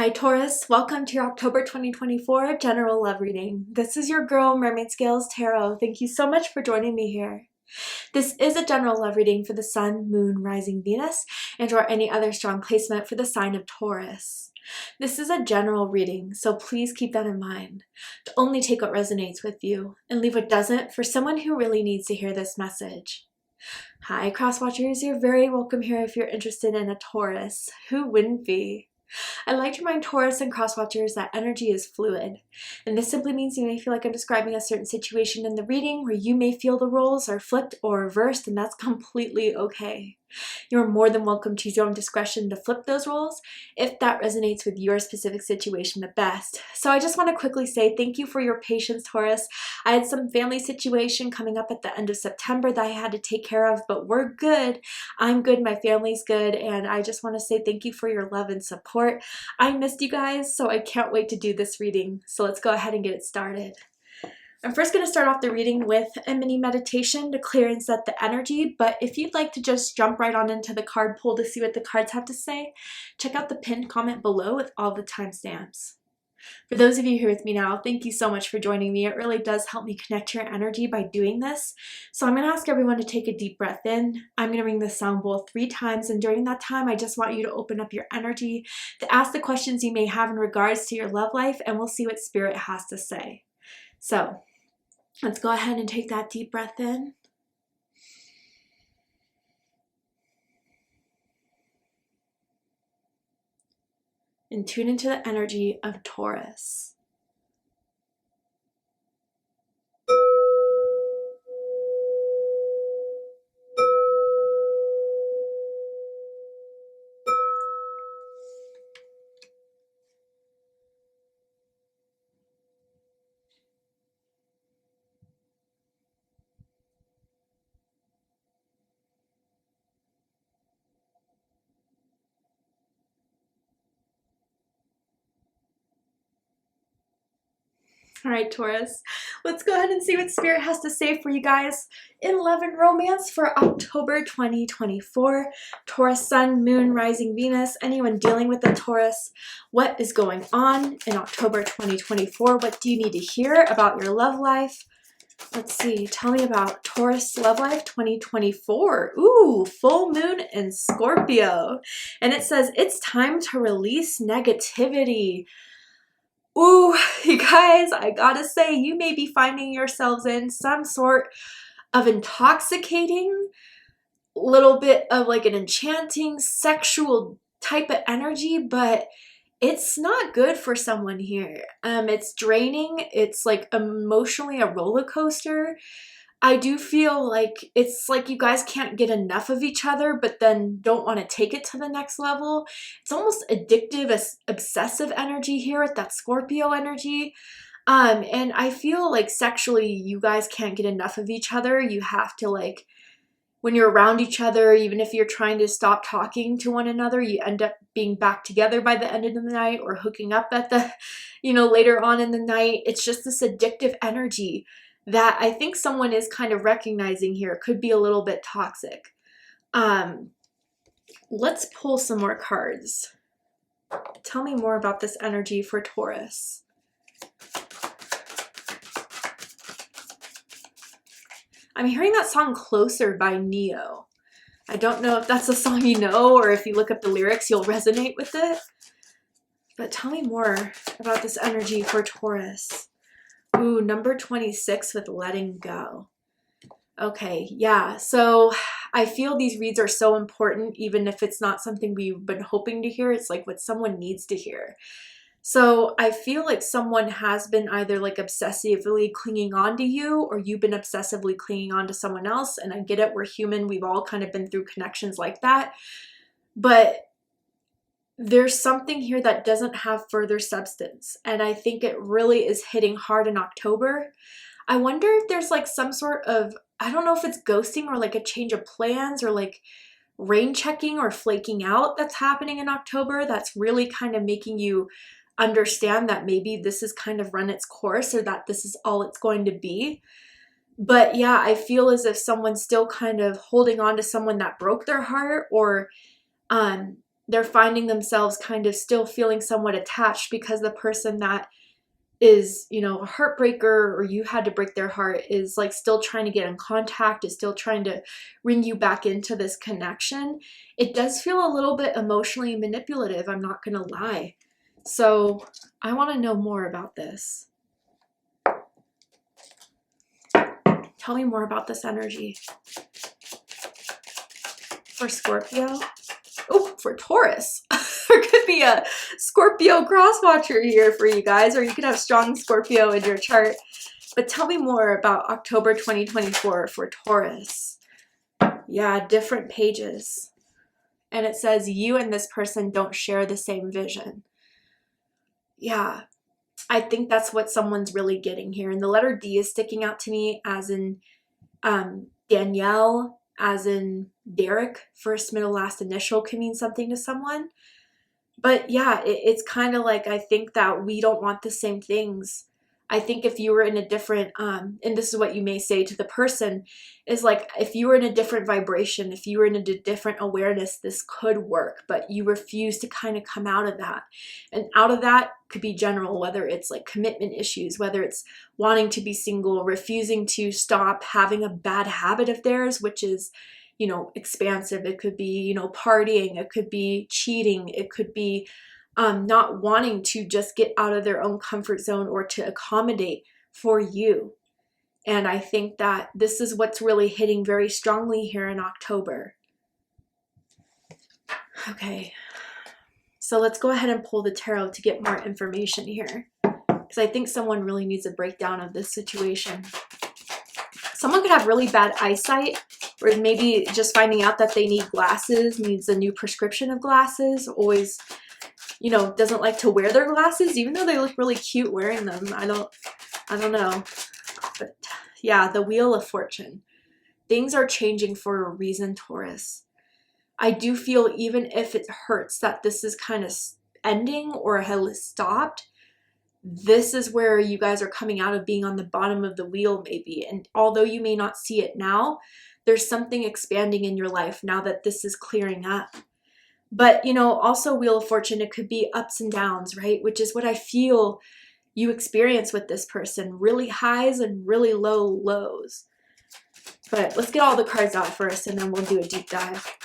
Hi Taurus, welcome to your October 2024 general love reading. This is your girl Mermaid Scales Tarot. Thank you so much for joining me here. This is a general love reading for the Sun, Moon, Rising Venus, and or any other strong placement for the sign of Taurus. This is a general reading, so please keep that in mind. To only take what resonates with you and leave what doesn't for someone who really needs to hear this message. Hi Cross Watchers, you're very welcome here if you're interested in a Taurus. Who wouldn't be? I like to remind Taurus and cross-watchers that energy is fluid, and this simply means you may feel like I'm describing a certain situation in the reading where you may feel the roles are flipped or reversed, and that's completely okay. You're more than welcome to use your own discretion to flip those roles if that resonates with your specific situation the best. So I just want to quickly say thank you for your patience, Taurus. I had some family situation coming up at the end of September that I had to take care of, but we're good. I'm good, my family's good, and I just want to say thank you for your love and support. I missed you guys, so I can't wait to do this reading. So let's go ahead and get it started. I'm first going to start off the reading with a mini meditation to clear and set the energy, but if you'd like to just jump right on into the card pull to see what the cards have to say, check out the pinned comment below with all the timestamps. For those of you here with me now, thank you so much for joining me. It really does help me connect your energy by doing this. So I'm going to ask everyone to take a deep breath in. I'm going to ring the sound bowl 3 times, and during that time, I just want you to open up your energy to ask the questions you may have in regards to your love life, and we'll see what Spirit has to say. So let's go ahead and take that deep breath in. And tune into the energy of Taurus. All right, Taurus, let's go ahead and see what Spirit has to say for you guys in love and romance for October 2024. Taurus Sun, Moon, Rising Venus, anyone dealing with a Taurus, what is going on in October 2024? What do you need to hear about your love life? Let's see, tell me about Taurus love life 2024. Ooh, full moon in Scorpio. And it says, it's time to release negativity. Ooh, you guys, I gotta say, you may be finding yourselves in some sort of intoxicating, little bit of like an enchanting sexual type of energy, but it's not good for someone here. It's draining. It's like emotionally a roller coaster. I do feel like it's like you guys can't get enough of each other, but then don't want to take it to the next level. It's almost addictive, obsessive energy here with that Scorpio energy. And I feel like sexually you guys can't get enough of each other. You have to, like, when you're around each other, even if you're trying to stop talking to one another, you end up being back together by the end of the night or hooking up at the, later on in the night. It's just this addictive energy that I think someone is kind of recognizing here could be a little bit toxic. Let's pull some more cards. Tell me more about this energy for Taurus. I'm hearing that song Closer by Neo. I don't know if that's a song you know, or if you look up the lyrics, you'll resonate with it. But tell me more about this energy for Taurus. Ooh, number 26 with letting go. Okay, yeah, so I feel these reads are so important, even if it's not something we've been hoping to hear. It's like what someone needs to hear. So I feel like someone has been either like obsessively clinging on to you, or you've been obsessively clinging on to someone else. And I get it, we're human. We've all kind of been through connections like that. But there's something here that doesn't have further substance. And I think it really is hitting hard in October. I wonder if there's like some sort of, I don't know if it's ghosting or like a change of plans or like rain checking or flaking out that's happening in October that's really kind of making you understand that maybe this has kind of run its course, or that this is all it's going to be. But yeah, I feel as if someone's still kind of holding on to someone that broke their heart, or they're finding themselves kind of still feeling somewhat attached because the person that is, you know, a heartbreaker, or you had to break their heart, is like still trying to get in contact, is still trying to bring you back into this connection. It does feel a little bit emotionally manipulative, I'm not gonna lie. So I want to know more about this. Tell me more about this energy. For Scorpio. Oh, for Taurus. There could be a Scorpio cross watcher here for you guys, or you could have strong Scorpio in your chart. But tell me more about October 2024 for Taurus. Yeah, different pages. And it says you and this person don't share the same vision. Yeah, I think that's what someone's really getting here. And the letter D is sticking out to me, as in Danielle, as in Derek. First, middle, last initial can mean something to someone. But yeah, it's kind of like, I think that we don't want the same things. I think if you were in a different, and this is what you may say to the person, is like, if you were in a different vibration, if you were in a different awareness, this could work, but you refuse to kind of come out of that. And out of that could be general, whether it's like commitment issues, whether it's wanting to be single, refusing to stop having a bad habit of theirs, which is, you know, expansive. It could be, you know, partying. It could be cheating. It could be not wanting to just get out of their own comfort zone or to accommodate for you. And I think that this is what's really hitting very strongly here in October. Okay, so let's go ahead and pull the tarot to get more information here, because I think someone really needs a breakdown of this situation. Someone could have really bad eyesight, or maybe just finding out that they need glasses, needs a new prescription of glasses, always, you know, doesn't like to wear their glasses, even though they look really cute wearing them. I don't know. But yeah, the Wheel of Fortune. Things are changing for a reason, Taurus. I do feel, even if it hurts that this is kind of ending or has stopped, this is where you guys are coming out of being on the bottom of the wheel maybe. And although you may not see it now, there's something expanding in your life now that this is clearing up. But, you know, also Wheel of Fortune, it could be ups and downs, right? Which is what I feel you experience with this person. Really highs and really low lows. But let's get all the cards out first, and then we'll do a deep dive.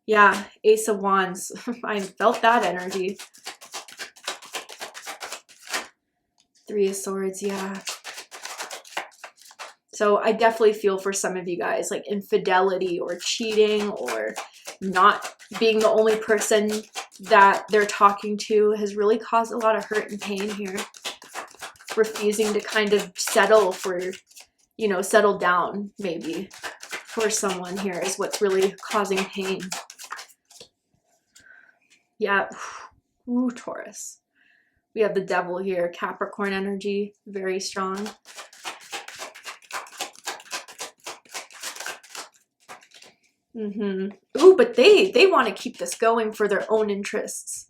Yeah, Ace of Wands. I felt that energy. Three of Swords, yeah. So I definitely feel for some of you guys, like infidelity or cheating or not being the only person that they're talking to has really caused a lot of hurt and pain here. Refusing to kind of settle for, you know, settle down maybe for someone here is what's really causing pain. Yeah. Ooh, Taurus. We have the Devil here, Capricorn energy, very strong. Ooh, but they want to keep this going for their own interests.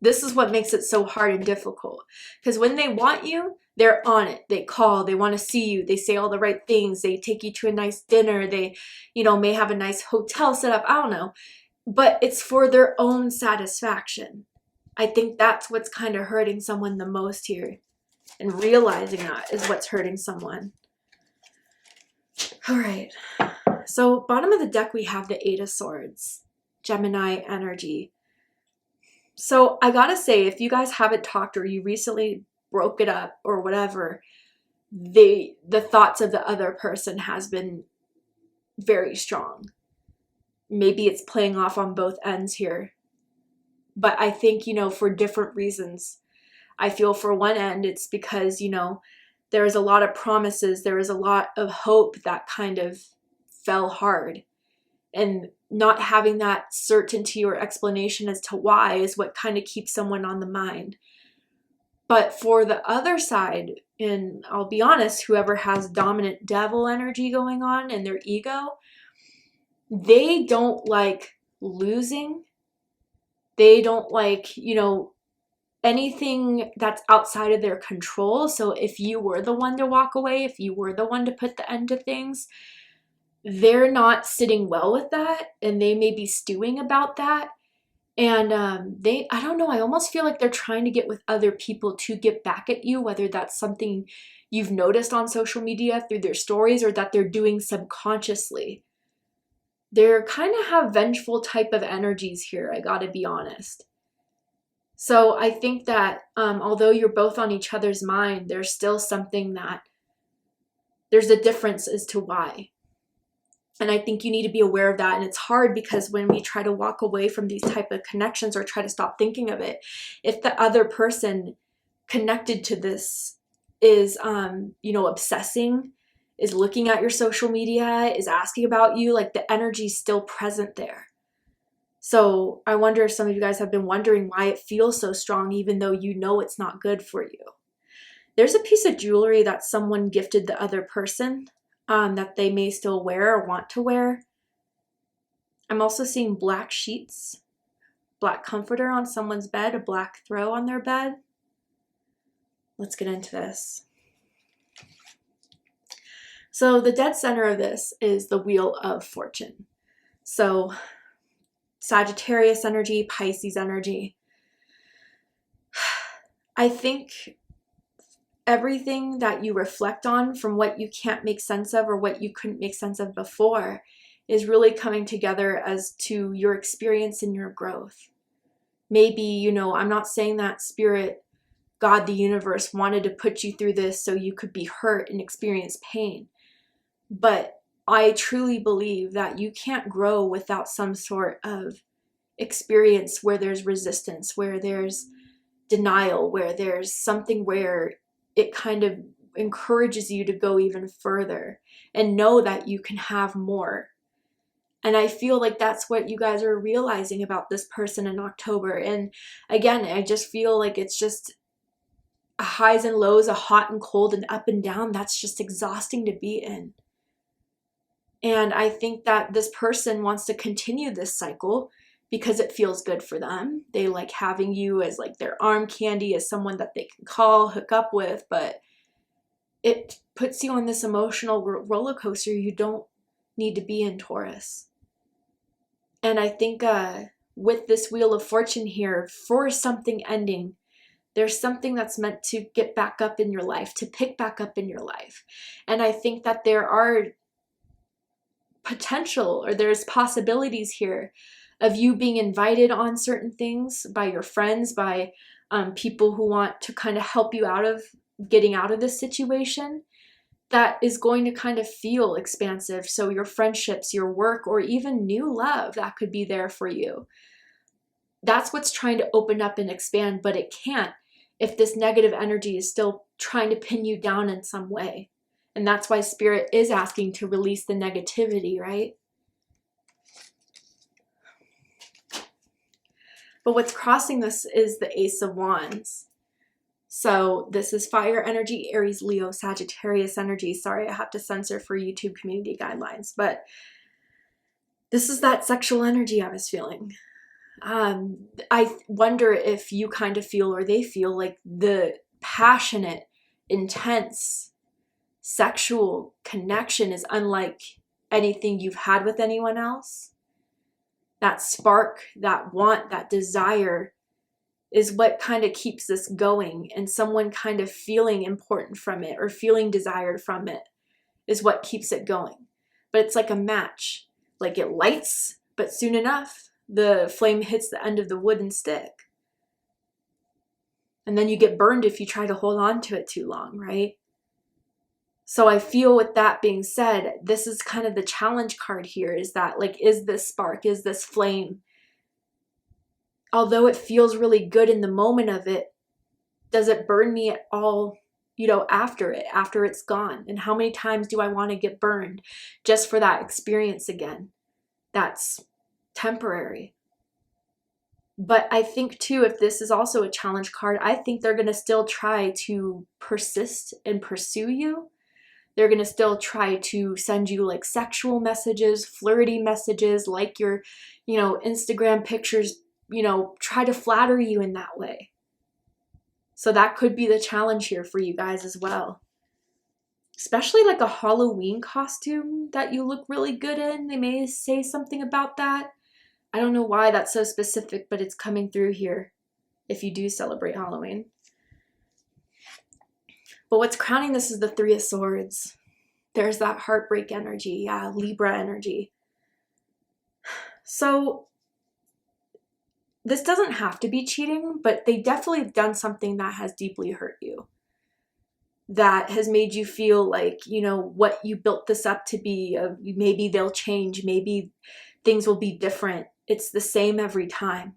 This is what makes it so hard and difficult. Because when they want you, they're on it. They call, they want to see you, they say all the right things, they take you to a nice dinner, they, you know, may have a nice hotel set up, I don't know. But it's for their own satisfaction. I think that's what's kind of hurting someone the most here. And realizing that is what's hurting someone. All right. So bottom of the deck, we have the Eight of Swords, Gemini energy. So I gotta say, if you guys haven't talked or you recently broke it up or whatever, the thoughts of the other person has been very strong. Maybe it's playing off on both ends here. But I think, you know, for different reasons. I feel for one end, it's because, you know, there is a lot of promises. There is a lot of hope that kind of fell hard. And not having that certainty or explanation as to why is what kind of keeps someone on the mind. But for the other side, and I'll be honest, whoever has dominant devil energy going on in their ego, they don't like losing. They don't like, you know, anything that's outside of their control. So if you were the one to walk away, if you were the one to put the end to things, they're not sitting well with that, and they may be stewing about that. And I don't know, I almost feel like they're trying to get with other people to get back at you, whether that's something you've noticed on social media through their stories or that they're doing subconsciously. They're kind of have vengeful type of energies here, I gotta be honest. So I think that although you're both on each other's mind, there's still something that there's a difference as to why. And I think you need to be aware of that. And it's hard because when we try to walk away from these type of connections or try to stop thinking of it, if the other person connected to this is, obsessing, is looking at your social media, is asking about you, like the energy's still present there. So I wonder if some of you guys have been wondering why it feels so strong, even though you know it's not good for you. There's a piece of jewelry that someone gifted the other person that they may still wear or want to wear. I'm also seeing black sheets, black comforter on someone's bed, a black throw on their bed. Let's get into this. So the dead center of this is the Wheel of Fortune. So Sagittarius energy, Pisces energy. I think everything that you reflect on from what you can't make sense of or what you couldn't make sense of before is really coming together as to your experience and your growth. Maybe, I'm not saying that Spirit, God, the universe wanted to put you through this so you could be hurt and experience pain. But I truly believe that you can't grow without some sort of experience where there's resistance, where there's denial, where there's something where it kind of encourages you to go even further and know that you can have more. And I feel like that's what you guys are realizing about this person in October. And again, I just feel like it's just a highs and lows, a hot and cold and up and down. That's just exhausting to be in. And I think that this person wants to continue this cycle because it feels good for them. They like having you as like their arm candy, as someone that they can call, hook up with, but it puts you on this emotional roller coaster you don't need to be in, Taurus. And I think with this Wheel of Fortune here, for something ending, there's something that's meant to get back up in your life, to pick back up in your life. And I think that there are potential, or there's possibilities here of you being invited on certain things by your friends, by people who want to kind of help you out of getting out of this situation, that is going to kind of feel expansive. So your friendships, your work, or even new love that could be there for you. That's what's trying to open up and expand, but it can't if this negative energy is still trying to pin you down in some way. And that's why Spirit is asking to release the negativity, right? But what's crossing this is the Ace of Wands. So this is fire energy, Aries, Leo, Sagittarius energy. Sorry, I have to censor for YouTube community guidelines, but this is that sexual energy I was feeling. I wonder if you kind of feel, or they feel, like the passionate, intense sexual connection is unlike anything you've had with anyone else. That spark, that want, that desire is what kind of keeps this going, and someone kind of feeling important from it or feeling desired from it is what keeps it going. But it's like a match, like it lights, but soon enough the flame hits the end of the wooden stick, and then you get burned if you try to hold on to it too long, right? So I feel, with that being said, this is kind of the challenge card here, is that, like, is this spark, is this flame, although it feels really good in the moment of it, does it burn me at all, after it's gone? And how many times do I want to get burned just for that experience again? That's temporary. But I think too, if this is also a challenge card, I think they're going to still try to persist and pursue you. They're going to still try to send you like sexual messages, flirty messages, like your, Instagram pictures, try to flatter you in that way. So that could be the challenge here for you guys as well. especially like a Halloween costume that you look really good in. They may say something about that. I don't know why that's so specific, but it's coming through here if you do celebrate Halloween. But what's crowning this is the Three of Swords. There's that heartbreak energy. Yeah, Libra energy. So this doesn't have to be cheating, but they definitely have done something that has deeply hurt you. That has made you feel like, you know, what you built this up to be, maybe they'll change, maybe things will be different. It's the same every time.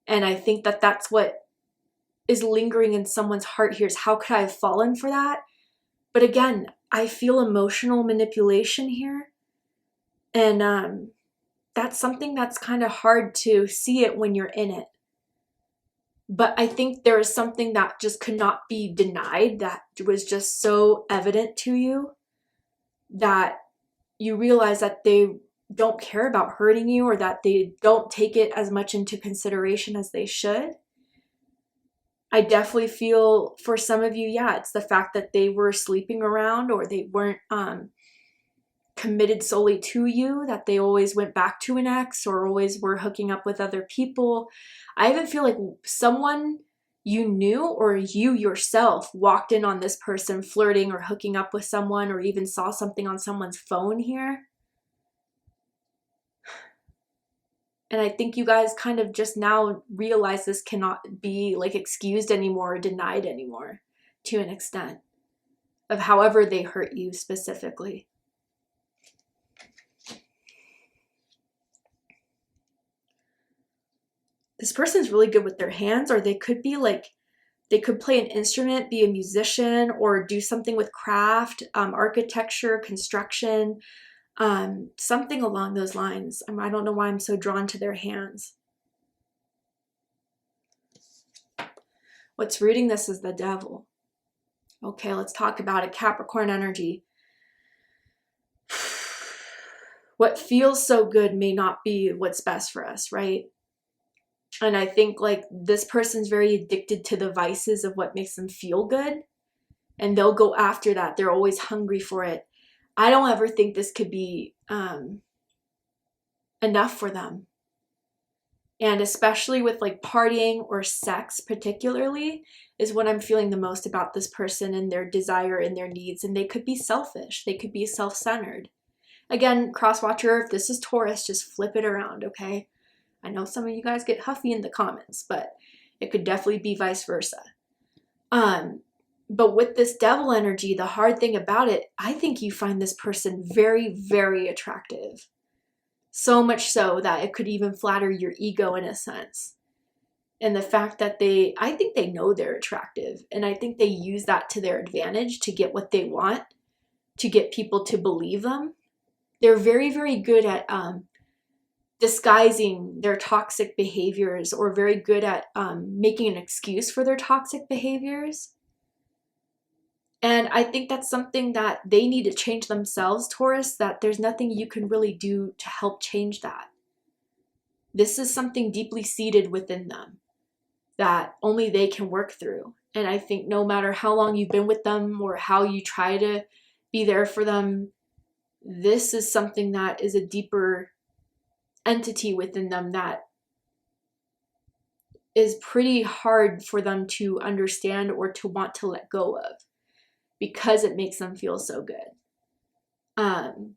And I think that that's what is lingering in someone's heart here, is how could I have fallen for that? But again, I feel emotional manipulation here. And that's something that's kind of hard to see it when you're in it. But I think there is something that just could not be denied, that was just so evident to you, that you realize that they don't care about hurting you, or that they don't take it as much into consideration as they should. I definitely feel for some of you, yeah, it's the fact that they were sleeping around, or they weren't committed solely to you, that they always went back to an ex, or always were hooking up with other people. I even feel like someone you knew, or you yourself, walked in on this person flirting or hooking up with someone, or even saw something on someone's phone here. And I think you guys kind of just now realize this cannot be like excused anymore or denied anymore, to an extent, of however they hurt you specifically. This person's really good with their hands, or they could be like, they could play an instrument, be a musician, or do something with craft, architecture, construction, something along those lines. I don't know why I'm so drawn to their hands. What's rooting this is the Devil. Okay, let's talk about it. Capricorn energy. What feels so good may not be what's best for us, right? And I think like this person's very addicted to the vices of what makes them feel good. And they'll go after that. They're always hungry for it. I don't ever think this could be enough for them. And especially with like partying or sex particularly is what I'm feeling the most about this person, and their desire and their needs. And they could be selfish. They could be self-centered. Again, cross-watcher, if this is Taurus, just flip it around, okay? I know some of you guys get huffy in the comments, but it could definitely be vice versa. But with this Devil energy, the hard thing about it, I think you find this person very, very attractive. So much so that it could even flatter your ego in a sense. And the fact that I think they know they're attractive. And I think they use that to their advantage to get what they want, to get people to believe them. They're very, very good at disguising their toxic behaviors, or very good at making an excuse for their toxic behaviors. And I think that's something that they need to change themselves, Taurus, that there's nothing you can really do to help change that. This is something deeply seated within them that only they can work through. And I think no matter how long you've been with them or how you try to be there for them, this is something that is a deeper entity within them that is pretty hard for them to understand or to want to let go of, because it makes them feel so good. And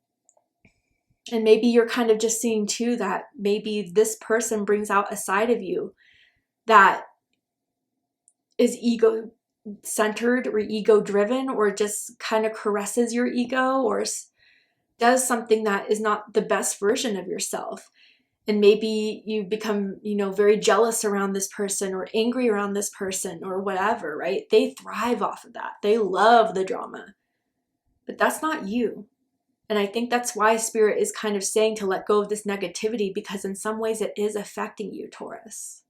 maybe you're kind of just seeing too that maybe this person brings out a side of you that is ego-centered or ego-driven, or just kind of caresses your ego, or does something that is not the best version of yourself. And maybe you become, very jealous around this person, or angry around this person, or whatever, right? They thrive off of that. They love the drama. But that's not you. And I think that's why Spirit is kind of saying to let go of this negativity, because in some ways it is affecting you, Taurus.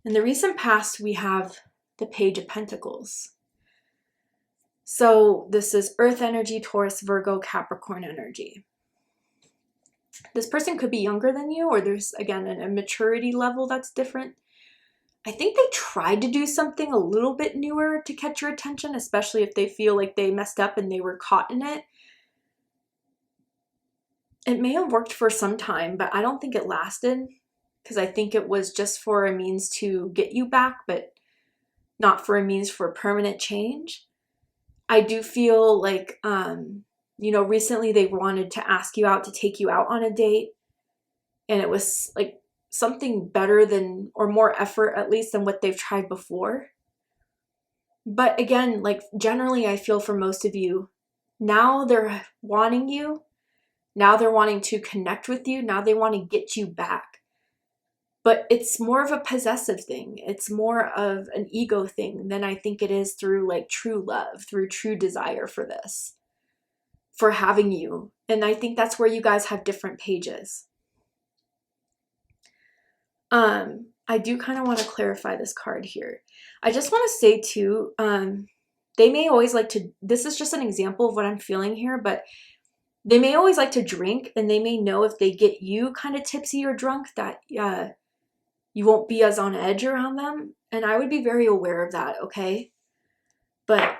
In the recent past, we have the Page of Pentacles. So this is Earth energy, Taurus, Virgo, Capricorn energy. This person could be younger than you, or there's, again, a maturity level that's different. I think they tried to do something a little bit newer to catch your attention, especially if they feel like they messed up and they were caught in it. It may have worked for some time, but I don't think it lasted, because I think it was just for a means to get you back, but not for a means for permanent change. I do feel like, you know, recently they wanted to ask you out, to take you out on a date, and it was like something better than, or more effort at least, than what they've tried before. But again, like generally I feel for most of you, now they're wanting you, now they're wanting to connect with you, now they want to get you back. But it's more of a possessive thing. It's more of an ego thing than I think it is through like true love, through true desire for this, for having you. And I think that's where you guys have different pages. I do kind of want to clarify this card here. I just want to say too, they may always like to, this is just an example of what I'm feeling here, but they may always like to drink, and they may know if they get you kind of tipsy or drunk that you won't be as on edge around them. And I would be very aware of that, okay? But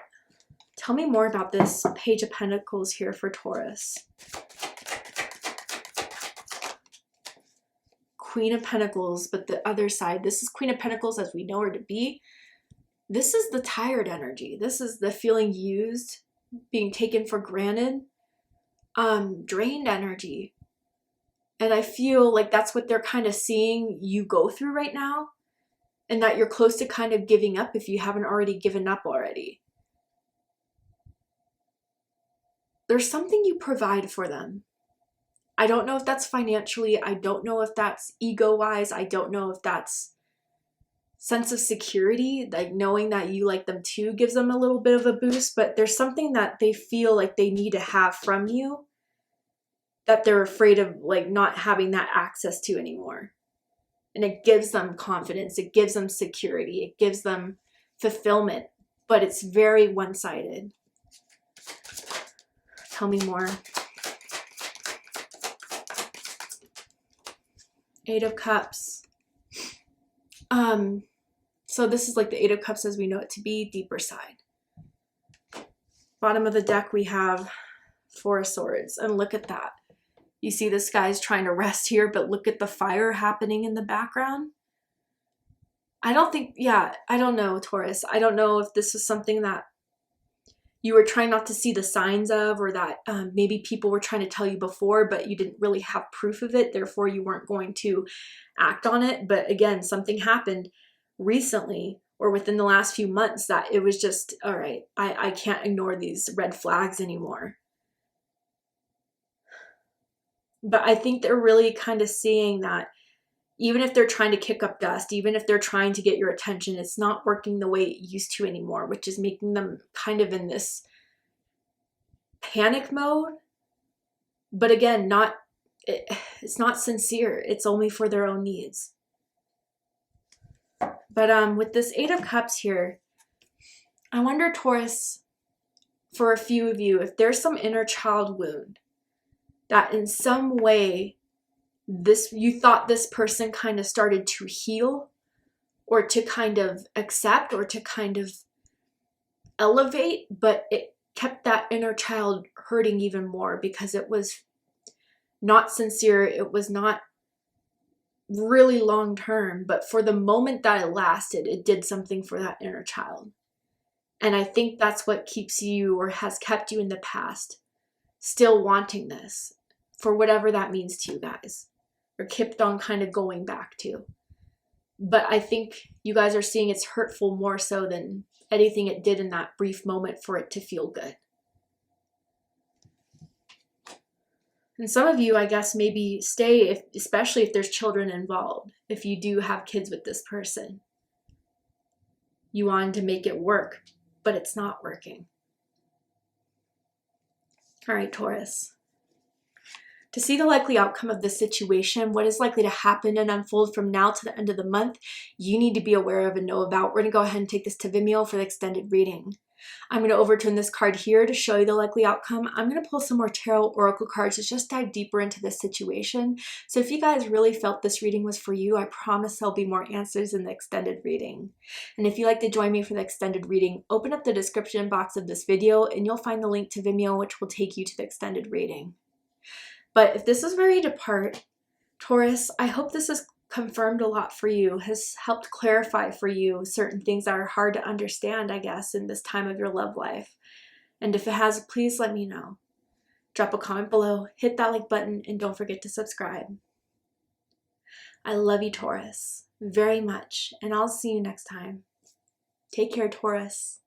tell me more about this Page of Pentacles here for Taurus. Queen of Pentacles, but the other side, this is Queen of Pentacles as we know her to be. This is the tired energy. This is the feeling used, being taken for granted, drained energy. And I feel like that's what they're kind of seeing you go through right now, and that you're close to kind of giving up if you haven't already given up already. There's something you provide for them. I don't know if that's financially. I don't know if that's ego-wise. I don't know if that's sense of security, like knowing that you like them too gives them a little bit of a boost, but there's something that they feel like they need to have from you that they're afraid of like not having that access to anymore. And it gives them confidence. It gives them security. It gives them fulfillment, but it's very one-sided. Tell me more. Eight of Cups. So this is like the Eight of Cups as we know it to be, deeper side. Bottom of the deck, we have Four of Swords, and look at that. You see this guy's trying to rest here, but look at the fire happening in the background. I don't think, yeah, I don't know, Taurus. I don't know if this is something that you were trying not to see the signs of, or that maybe people were trying to tell you before, but you didn't really have proof of it. Therefore, you weren't going to act on it. But again, something happened recently or within the last few months that it was just, all right, I can't ignore these red flags anymore. But I think they're really kind of seeing that even if they're trying to kick up dust, even if they're trying to get your attention, it's not working the way it used to anymore, which is making them kind of in this panic mode. But again, it's not sincere. It's only for their own needs. But with this Eight of Cups here, I wonder, Taurus, for a few of you, if there's some inner child wound that in some way you thought this person kind of started to heal, or to kind of accept, or to kind of elevate, but it kept that inner child hurting even more because it was not sincere. It was not really long term, but for the moment that it lasted, it did something for that inner child. And I think that's what keeps you, or has kept you in the past, still wanting this, for whatever that means to you guys, or kept on kind of going back to. But I think you guys are seeing it's hurtful more so than anything it did in that brief moment for it to feel good. And some of you, I guess, maybe stay, especially if there's children involved. If you do have kids with this person, you want to make it work, but it's not working. All right, Taurus. To see the likely outcome of this situation, what is likely to happen and unfold from now to the end of the month, you need to be aware of and know about. We're going to go ahead and take this to Vimeo for the extended reading. I'm going to overturn this card here to show you the likely outcome. I'm going to pull some more tarot oracle cards to just dive deeper into this situation. So if you guys really felt this reading was for you, I promise there'll be more answers in the extended reading. And if you'd like to join me for the extended reading, open up the description box of this video and you'll find the link to Vimeo, which will take you to the extended reading. But if this is where you depart, Taurus, I hope this has confirmed a lot for you, has helped clarify for you certain things that are hard to understand, I guess, in this time of your love life. And if it has, please let me know. Drop a comment below, hit that like button, and don't forget to subscribe. I love you, Taurus, very much, and I'll see you next time. Take care, Taurus.